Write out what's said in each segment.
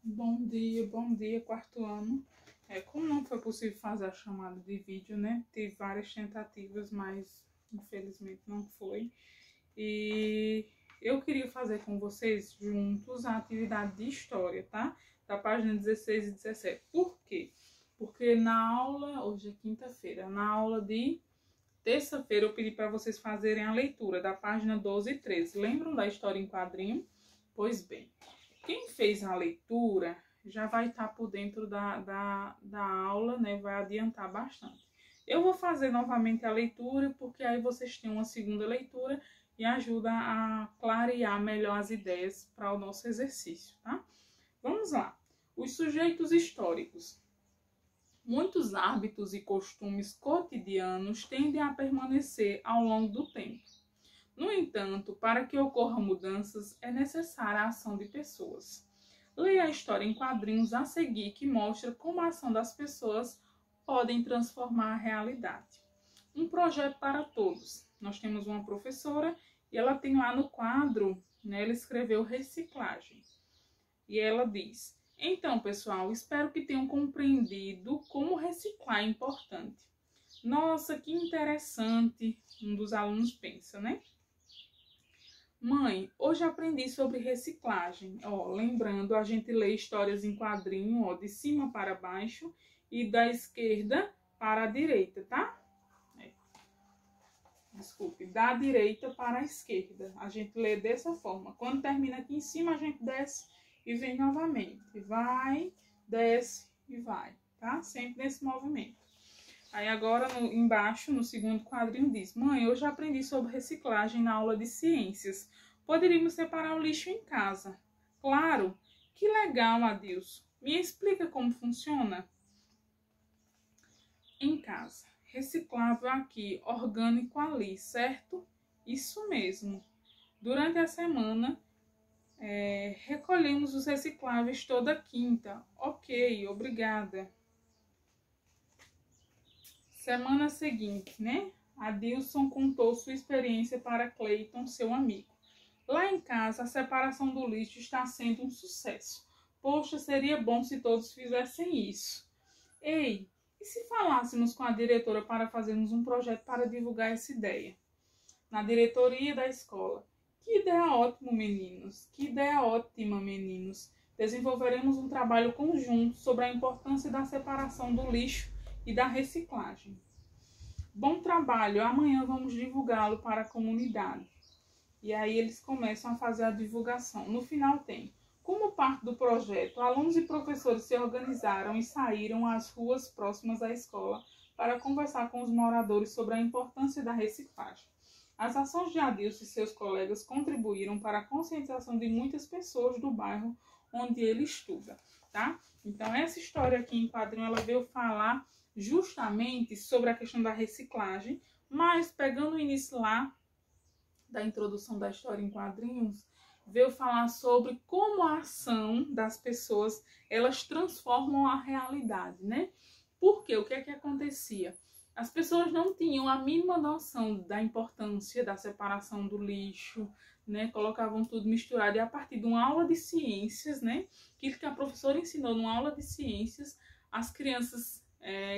Bom dia, quarto ano. Como não foi possível fazer a chamada de vídeo, né? Tive várias tentativas, mas infelizmente não foi. E eu queria fazer com vocês juntos a atividade de história, tá? Da página 16 e 17. Por quê? Porque na aula, hoje é quinta-feira, na aula de terça-feira eu pedi para vocês fazerem a leitura da página 12 e 13. Lembram da história em quadrinho? Pois bem, quem fez a leitura já vai estar por dentro da aula, né? Vai adiantar bastante. Eu vou fazer novamente a leitura, porque aí vocês têm uma segunda leitura e ajuda a clarear melhor as ideias para o nosso exercício, tá? Vamos lá. Os sujeitos históricos. Muitos hábitos e costumes cotidianos tendem a permanecer ao longo do tempo. No entanto, para que ocorram mudanças, é necessária a ação de pessoas. Leia a história em quadrinhos a seguir, que mostra como a ação das pessoas podem transformar a realidade. Um projeto para todos. Nós temos uma professora e ela tem lá no quadro, né, ela escreveu reciclagem. E ela diz: então, pessoal, espero que tenham compreendido como reciclar é importante. Nossa, que interessante, um dos alunos pensa, né? Mãe, hoje aprendi sobre reciclagem. Lembrando, a gente lê histórias em quadrinho, de cima para baixo e da esquerda para a direita, tá? Desculpe, da direita para a esquerda. A gente lê dessa forma. Quando termina aqui em cima, a gente desce e vem novamente. Vai, desce e vai, tá? Sempre nesse movimento. Aí agora embaixo, no segundo quadrinho, diz: mãe, eu já aprendi sobre reciclagem na aula de ciências. Poderíamos separar o lixo em casa. Claro, que legal, Adilson. Me explica como funciona? Em casa. Reciclável aqui, orgânico ali, certo? Isso mesmo. Durante a semana, recolhemos os recicláveis toda quinta. Ok, obrigada. Semana seguinte, né? Adilson contou sua experiência para Cleiton, seu amigo. Lá em casa, a separação do lixo está sendo um sucesso. Poxa, seria bom se todos fizessem isso. Ei, e se falássemos com a diretora para fazermos um projeto para divulgar essa ideia? Na diretoria da escola. Que ideia ótima, meninos. Que ideia ótima, meninos. Desenvolveremos um trabalho conjunto sobre a importância da separação do lixo e da reciclagem. Bom trabalho, amanhã vamos divulgá-lo para a comunidade. E aí eles começam a fazer a divulgação. No final tem: como parte do projeto, alunos e professores se organizaram e saíram às ruas próximas à escola para conversar com os moradores sobre a importância da reciclagem. As ações de Adilson e seus colegas contribuíram para a conscientização de muitas pessoas do bairro onde ele estuda, tá? Então essa história aqui em quadrinho, ela veio falar justamente sobre a questão da reciclagem, mas pegando o início lá da introdução da história em quadrinhos, veio falar sobre como a ação das pessoas, elas transformam a realidade, né? Porque o que é que acontecia? As pessoas não tinham a mínima noção da importância da separação do lixo, né? Colocavam tudo misturado, e a partir de uma aula de ciências, né? Que a professora ensinou numa aula de ciências, as crianças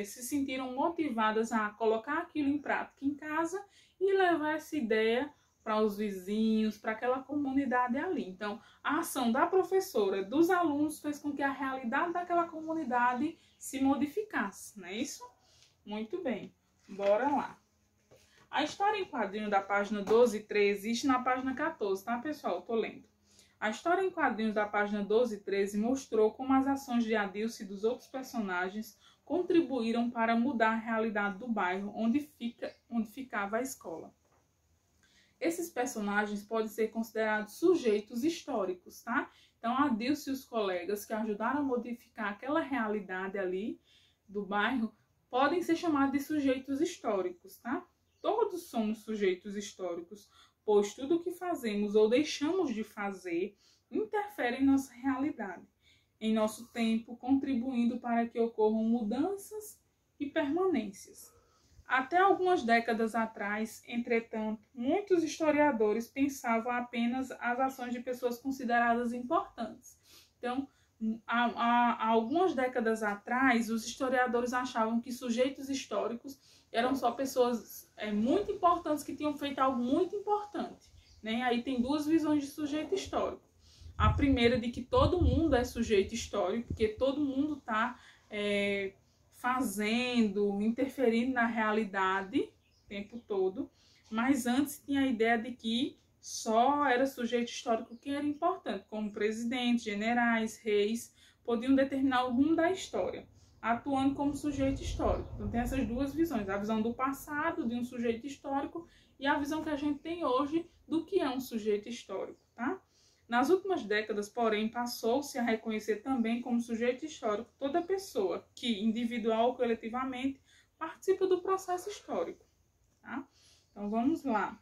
se sentiram motivadas a colocar aquilo em prática em casa e levar essa ideia para os vizinhos, para aquela comunidade ali. Então, a ação da professora, dos alunos, fez com que a realidade daquela comunidade se modificasse, não é isso? Muito bem, bora lá. A história em quadrinho da página 12 e 13 existe na página 14, tá, pessoal? Tô lendo. A história em quadrinhos da página 12 e 13 mostrou como as ações de Adilson e dos outros personagens contribuíram para mudar a realidade do bairro onde ficava a escola. Esses personagens podem ser considerados sujeitos históricos, tá? Então, Adilson e os colegas que ajudaram a modificar aquela realidade ali do bairro podem ser chamados de sujeitos históricos, tá? Todos somos sujeitos históricos, pois tudo o que fazemos ou deixamos de fazer interfere em nossa realidade, em nosso tempo, contribuindo para que ocorram mudanças e permanências. Até algumas décadas atrás, entretanto, muitos historiadores pensavam apenas as ações de pessoas consideradas importantes. Então, Há algumas décadas atrás, os historiadores achavam que sujeitos históricos eram só pessoas muito importantes que tinham feito algo muito importante, né? Aí tem duas visões de sujeito histórico. A primeira de que todo mundo é sujeito histórico, porque todo mundo está fazendo, interferindo na realidade o tempo todo. Mas antes tinha a ideia de que só era sujeito histórico quem era importante, como presidentes, generais, reis, podiam determinar o rumo da história, atuando como sujeito histórico. Então tem essas duas visões, a visão do passado de um sujeito histórico e a visão que a gente tem hoje do que é um sujeito histórico, tá? Nas últimas décadas, porém, passou-se a reconhecer também como sujeito histórico toda pessoa que, individual ou coletivamente, participa do processo histórico, tá? Então vamos lá.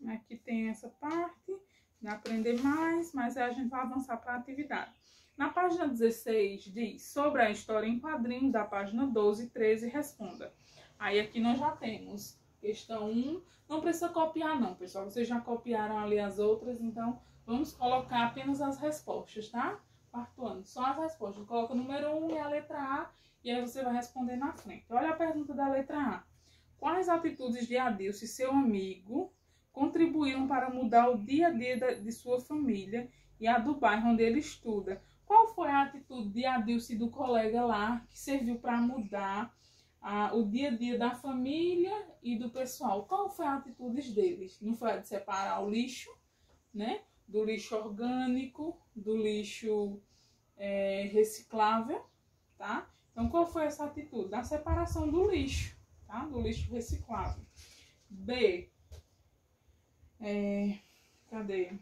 Aqui tem essa parte de aprender mais, mas aí a gente vai avançar para a atividade. Na página 16 diz sobre a história em quadrinhos, da página 12 e 13, responda. Aí aqui nós já temos questão 1, não precisa copiar não, pessoal, vocês já copiaram ali as outras, então vamos colocar apenas as respostas, tá? Quarto ano, só as respostas. Coloca o número 1 e a letra A, e aí você vai responder na frente. Olha a pergunta da letra A. Quais atitudes de Adilson e seu amigo contribuíram para mudar o dia a dia de sua família e a do bairro onde ele estuda? Qual foi a atitude de Adilson e do colega lá que serviu para mudar o dia a dia da família e do pessoal? Qual foi a atitude deles? Não foi a de separar o lixo, né? Do lixo orgânico, do lixo reciclável, tá? Então, qual foi essa atitude? Da separação do lixo, tá? Do lixo reciclável. B. Cadê?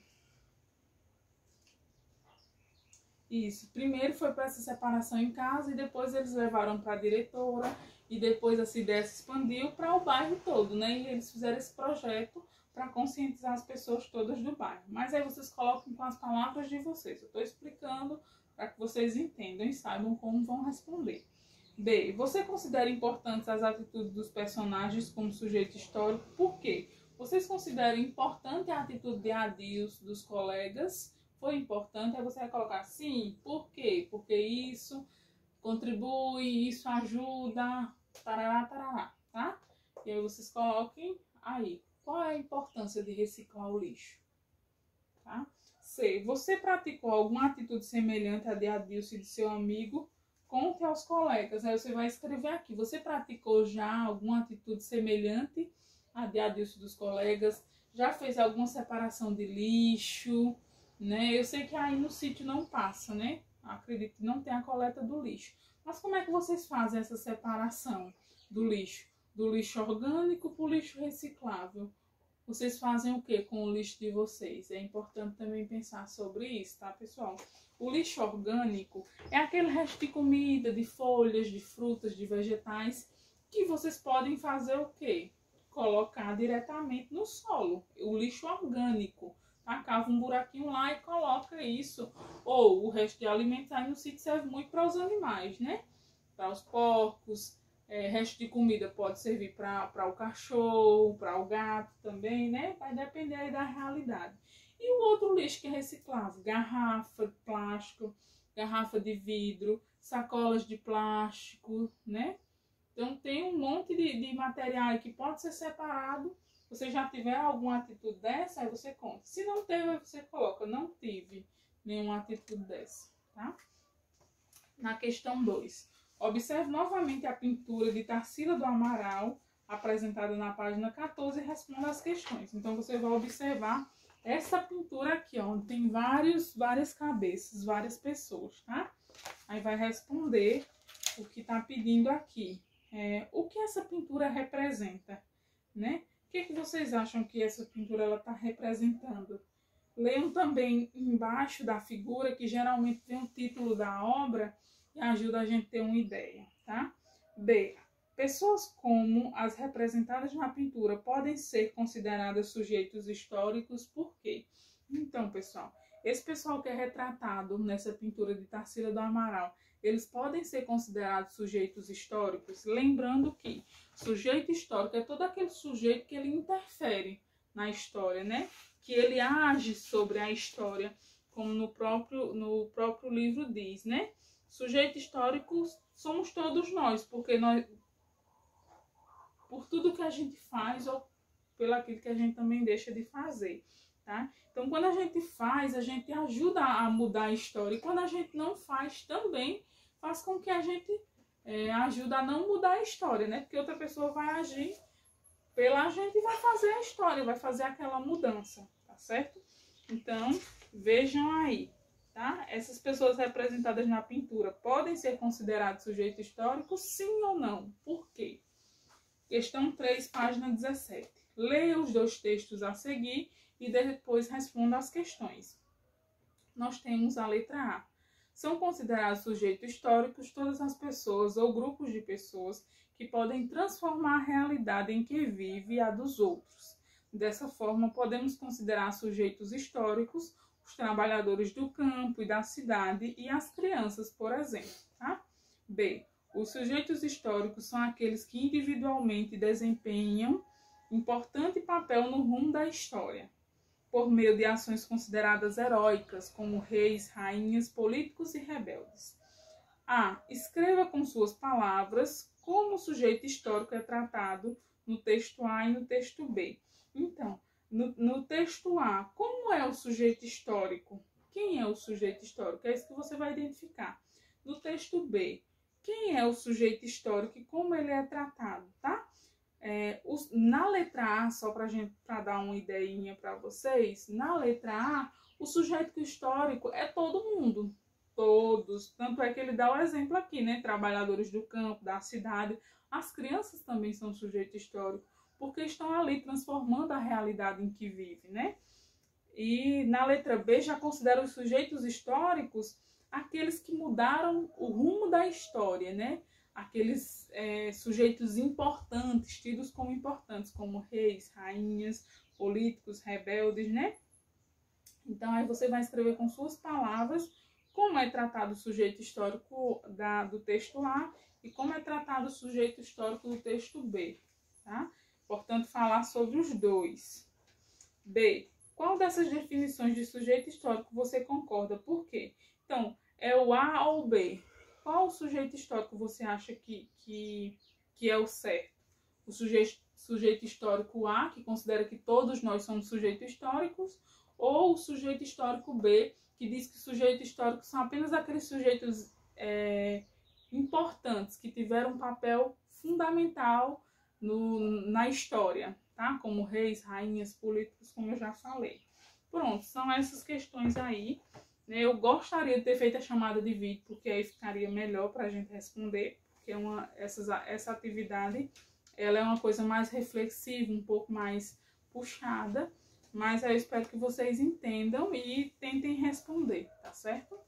Isso. Primeiro foi para essa separação em casa e depois eles levaram para a diretora e depois essa ideia se expandiu para o bairro todo, né? E eles fizeram esse projeto para conscientizar as pessoas todas do bairro. Mas aí vocês colocam com as palavras de vocês. Eu estou explicando para que vocês entendam e saibam como vão responder. B. Você considera importantes as atitudes dos personagens como sujeito histórico? Por quê? Vocês consideram importante a atitude de Adilson, dos colegas? Foi importante? Aí você vai colocar sim. Por quê? Porque isso contribui, isso ajuda, tarará, tarará, tá? E aí vocês coloquem aí. Qual é a importância de reciclar o lixo? Tá? C. Você praticou alguma atitude semelhante à de Adilson e de seu amigo? Conte aos colegas. Aí você vai escrever aqui. Você praticou já alguma atitude semelhante à de Adilson dos colegas? Já fez alguma separação de lixo? Né? Eu sei que aí no sítio não passa, né? Acredito que não tem a coleta do lixo. Mas como é que vocês fazem essa separação do lixo? Do lixo orgânico para o lixo reciclável? Vocês fazem o que com o lixo de vocês? É importante também pensar sobre isso, tá, pessoal? O lixo orgânico é aquele resto de comida, de folhas, de frutas, de vegetais, que vocês podem fazer o quê? Colocar diretamente no solo. O lixo orgânico. Tá? Cava um buraquinho lá e coloca isso. Ou o resto de alimentos aí no sítio serve muito para os animais, né? Para os porcos. Resto de comida pode servir para o cachorro, para o gato também, né? Vai depender aí da realidade. E o outro lixo que é reciclável, garrafa de plástico, garrafa de vidro, sacolas de plástico, né? Então tem um monte de material que pode ser separado. Você já tiver alguma atitude dessa, aí você conta. Se não teve, aí você coloca, não tive nenhuma atitude dessa, tá? Na questão 2. Observe novamente a pintura de Tarsila do Amaral, apresentada na página 14, e responda as questões. Então, você vai observar essa pintura aqui, ó, onde tem várias cabeças, várias pessoas, tá? Aí vai responder o que está pedindo aqui. O que essa pintura representa, né? O que vocês acham que essa pintura está representando? Leiam também embaixo da figura, que geralmente tem o título da obra, e ajuda a gente a ter uma ideia, tá? B. Pessoas como as representadas na pintura podem ser consideradas sujeitos históricos, por quê? Então, pessoal, esse pessoal que é retratado nessa pintura de Tarsila do Amaral, eles podem ser considerados sujeitos históricos, lembrando que sujeito histórico é todo aquele sujeito que ele interfere na história, né? que ele age sobre a história, como no próprio livro diz, né? Sujeito histórico somos todos nós, porque nós, por tudo que a gente faz ou pelo aquilo que a gente também deixa de fazer, tá? Então, quando a gente faz, a gente ajuda a mudar a história. E quando a gente não faz, também faz com que a gente ajude a não mudar a história, né? Porque outra pessoa vai agir pela gente e vai fazer a história, vai fazer aquela mudança, tá certo? Então, vejam aí, tá? Essas pessoas representadas na pintura podem ser consideradas sujeito histórico, sim ou não? Por quê? Questão 3, página 17. Leia os 2 textos a seguir e depois responda as questões. Nós temos a letra A. São considerados sujeitos históricos todas as pessoas ou grupos de pessoas que podem transformar a realidade em que vive a dos outros. Dessa forma, podemos considerar sujeitos históricos os trabalhadores do campo e da cidade e as crianças, por exemplo. Tá? B. Os sujeitos históricos são aqueles que individualmente desempenham importante papel no rumo da história, por meio de ações consideradas heróicas, como reis, rainhas, políticos e rebeldes. A. Escreva com suas palavras como o sujeito histórico é tratado no texto A e no texto B. Então, no texto A, como é o sujeito histórico? Quem é o sujeito histórico? É isso que você vai identificar. No texto B, quem é o sujeito histórico e como ele é tratado, tá? Na letra A, só para dar uma ideinha para vocês, na letra A, o sujeito histórico é todo mundo, todos. Tanto é que ele dá o exemplo aqui, né? Trabalhadores do campo, da cidade. As crianças também são sujeito histórico, porque estão ali transformando a realidade em que vive, né? E na letra B já considera os sujeitos históricos aqueles que mudaram o rumo da história, né? Aqueles sujeitos importantes, tidos como importantes, como reis, rainhas, políticos, rebeldes, né? Então, aí você vai escrever com suas palavras como é tratado o sujeito histórico do texto A e como é tratado o sujeito histórico do texto B, tá? Portanto, falar sobre os dois. B. Qual dessas definições de sujeito histórico você concorda? Por quê? Então, é o A ou o B? Qual sujeito histórico você acha que é o certo? O sujeito histórico A, que considera que todos nós somos sujeitos históricos, ou o sujeito histórico B, que diz que sujeitos históricos são apenas aqueles sujeitos importantes, que tiveram um papel fundamental na história, tá? Como reis, rainhas, políticos, como eu já falei. Pronto, são essas questões aí. Eu gostaria de ter feito a chamada de vídeo, porque aí ficaria melhor para a gente responder, porque essa atividade ela é uma coisa mais reflexiva, um pouco mais puxada, mas eu espero que vocês entendam e tentem responder, tá certo?